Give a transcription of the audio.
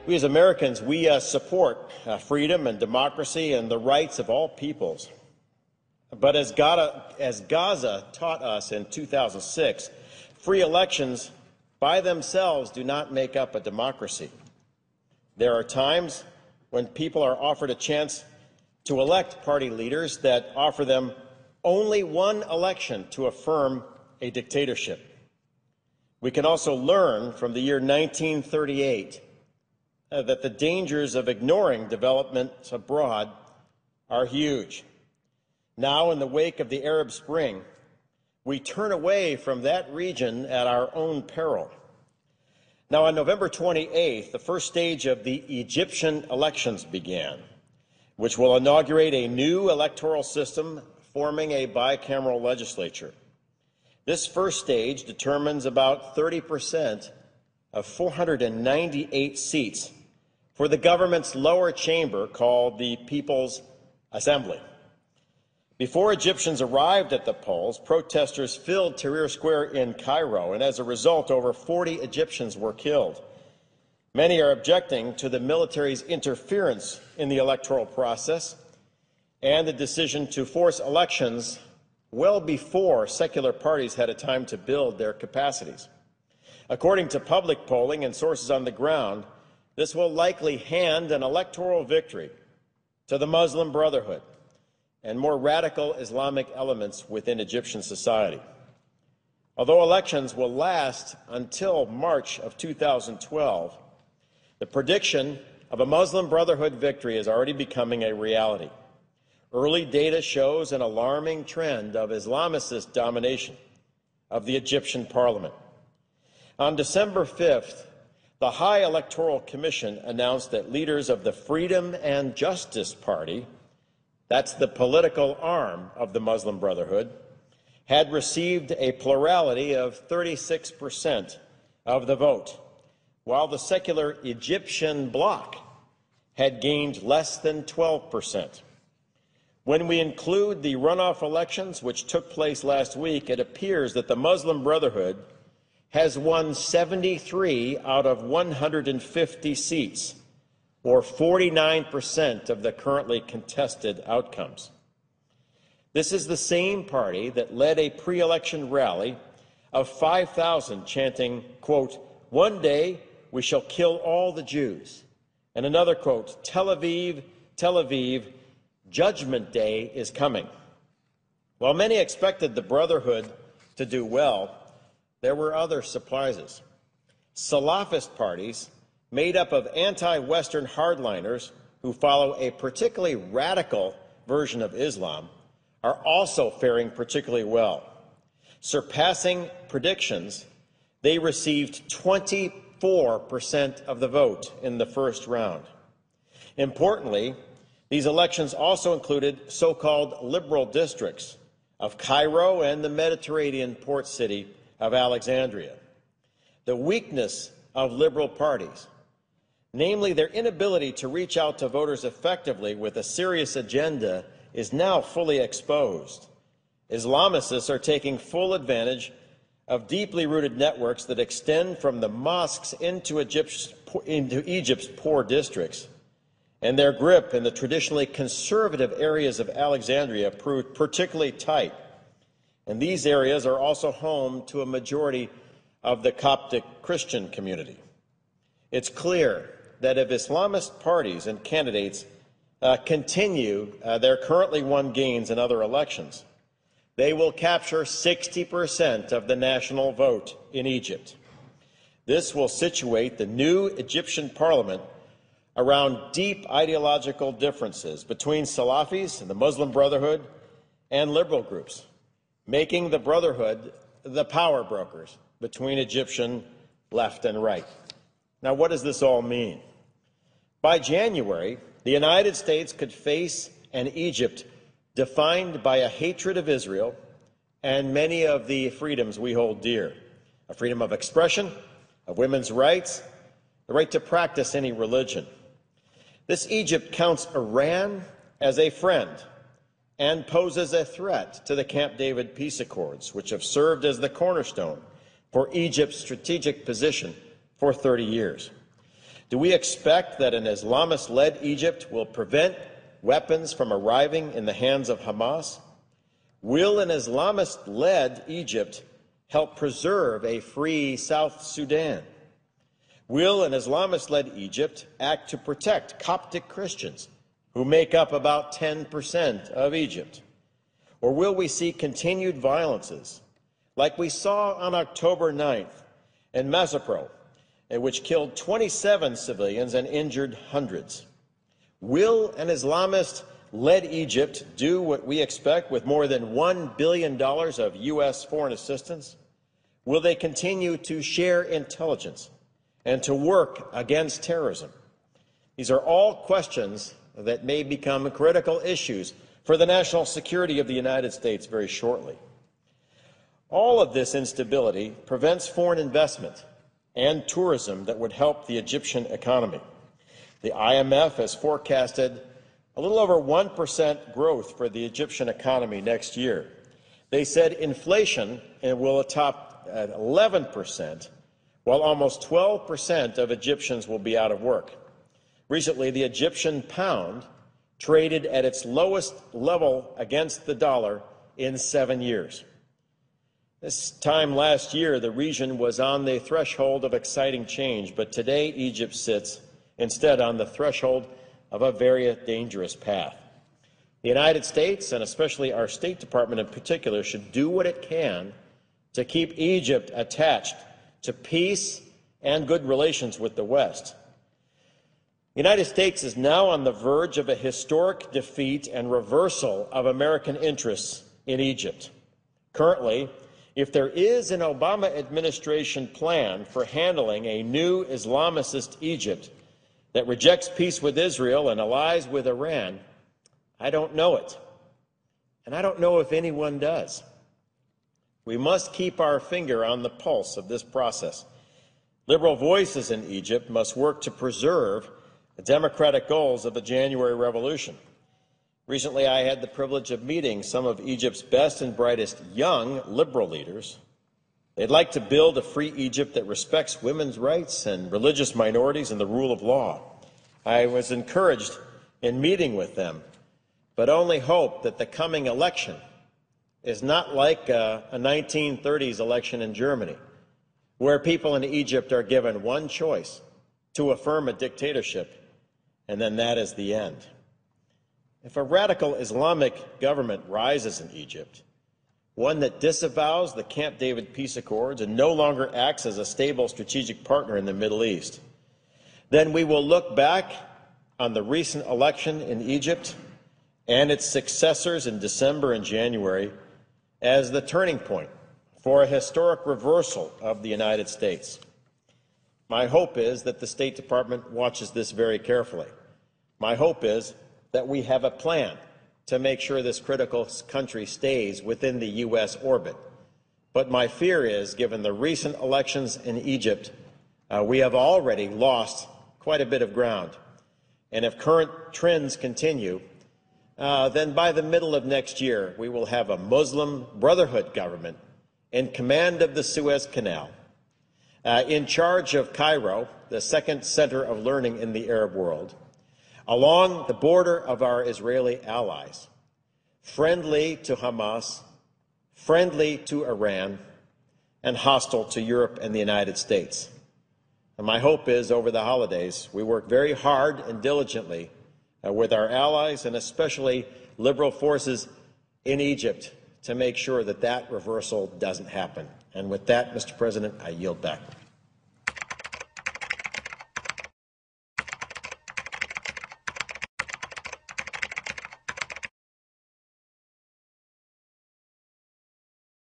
We as Americans, we support freedom and democracy and the rights of all peoples. But as Gaza taught us in 2006, free elections by themselves do not make up a democracy. There are times when people are offered a chance to elect party leaders that offer them only one election to affirm a dictatorship. We can also learn from the year 1938 that the dangers of ignoring developments abroad are huge. Now, in the wake of the Arab Spring, we turn away from that region at our own peril. Now, on November 28th, the first stage of the Egyptian elections began, which will inaugurate a new electoral system forming a bicameral legislature. This first stage determines about 30% of 498 seats for the government's lower chamber called the People's Assembly. Before Egyptians arrived at the polls, protesters filled Tahrir Square in Cairo, and as a result, over 40 Egyptians were killed. Many are objecting to the military's interference in the electoral process and the decision to force elections well before secular parties had a time to build their capacities. According to public polling and sources on the ground, this will likely hand an electoral victory to the Muslim Brotherhood and more radical Islamic elements within Egyptian society. Although elections will last until March of 2012, the prediction of a Muslim Brotherhood victory is already becoming a reality. Early data shows an alarming trend of Islamicist domination of the Egyptian parliament. On December 5th, the High Electoral Commission announced that leaders of the Freedom and Justice Party, that's the political arm of the Muslim Brotherhood, had received a plurality of 36% of the vote, while the secular Egyptian bloc had gained less than 12%. When we include the runoff elections, which took place last week, it appears that the Muslim Brotherhood has won 73 out of 150 seats, or 49% of the currently contested outcomes. This is the same party that led a pre-election rally of 5,000 chanting, quote, "One day we shall kill all the Jews," and another quote, "Tel Aviv, Tel Aviv, Judgment Day is coming." While many expected the Brotherhood to do well, there were other surprises. Salafist parties made up of anti-Western hardliners who follow a particularly radical version of Islam are also faring particularly well. Surpassing predictions, they received 24% of the vote in the first round. Importantly, these elections also included so-called liberal districts of Cairo and the Mediterranean port city of Alexandria. The weakness of liberal parties, namely their inability to reach out to voters effectively with a serious agenda, is now fully exposed. Islamicists are taking full advantage of deeply rooted networks that extend from the mosques into Egypt's poor districts, and their grip in the traditionally conservative areas of Alexandria proved particularly tight. And these areas are also home to a majority of the Coptic Christian community. It's clear that if Islamist parties and candidates continue their currently won gains in other elections, they will capture 60% of the national vote in Egypt. This will situate the new Egyptian parliament around deep ideological differences between Salafis and the Muslim Brotherhood and liberal groups, making the Brotherhood the power brokers between Egyptian left and right. Now, what does this all mean? By January, the United States could face an Egypt defined by a hatred of Israel and many of the freedoms we hold dear: a freedom of expression, of women's rights, the right to practice any religion. This Egypt counts Iran as a friend and poses a threat to the Camp David peace accords, which have served as the cornerstone for Egypt's strategic position for 30 years. Do we expect that an Islamist-led Egypt will prevent weapons from arriving in the hands of Hamas? Will an Islamist-led Egypt help preserve a free South Sudan? Will an Islamist-led Egypt act to protect Coptic Christians, who make up about 10% of Egypt? Or will we see continued violences, like we saw on October 9th in Mazapro, which killed 27 civilians and injured hundreds? Will an Islamist-led Egypt do what we expect with more than $1 billion of U.S. foreign assistance? Will they continue to share intelligence and to work against terrorism? These are all questions that may become critical issues for the national security of the United States very shortly. All of this instability prevents foreign investment and tourism that would help the Egyptian economy. The IMF has forecasted a little over 1% growth for the Egyptian economy next year. They said inflation will top at 11%, while almost 12% of Egyptians will be out of work. Recently, the Egyptian pound traded at its lowest level against the dollar in 7 years. This time last year, the region was on the threshold of exciting change, but today Egypt sits instead on the threshold of a very dangerous path. The United States, and especially our State Department in particular, should do what it can to keep Egypt attached to peace and good relations with the West. The United States is now on the verge of a historic defeat and reversal of American interests in Egypt. Currently, if there is an Obama administration plan for handling a new Islamist Egypt that rejects peace with Israel and allies with Iran, I don't know it. And I don't know if anyone does. We must keep our finger on the pulse of this process. Liberal voices in Egypt must work to preserve the democratic goals of the January Revolution. Recently, I had the privilege of meeting some of Egypt's best and brightest young liberal leaders. They'd like to build a free Egypt that respects women's rights and religious minorities and the rule of law. I was encouraged in meeting with them, but only hope that the coming election is not like a 1930s election in Germany, where people in Egypt are given one choice: to affirm a dictatorship, and then that is the end. If a radical Islamic government rises in Egypt, one that disavows the Camp David peace accords and no longer acts as a stable strategic partner in the Middle East, then we will look back on the recent election in Egypt and its successors in December and January as the turning point for a historic reversal of the United States. My hope is that the State Department watches this very carefully. My hope is that we have a plan to make sure this critical country stays within the U.S. orbit. But my fear is, given the recent elections in Egypt, we have already lost quite a bit of ground. And if current trends continue, then by the middle of next year, we will have a Muslim Brotherhood government in command of the Suez Canal, in charge of Cairo, the second center of learning in the Arab world, along the border of our Israeli allies, friendly to Hamas, friendly to Iran, and hostile to Europe and the United States. And my hope is, over the holidays, we work very hard and diligently with our allies, and especially liberal forces in Egypt, to make sure that that reversal doesn't happen. And with that, Mr. President, I yield back.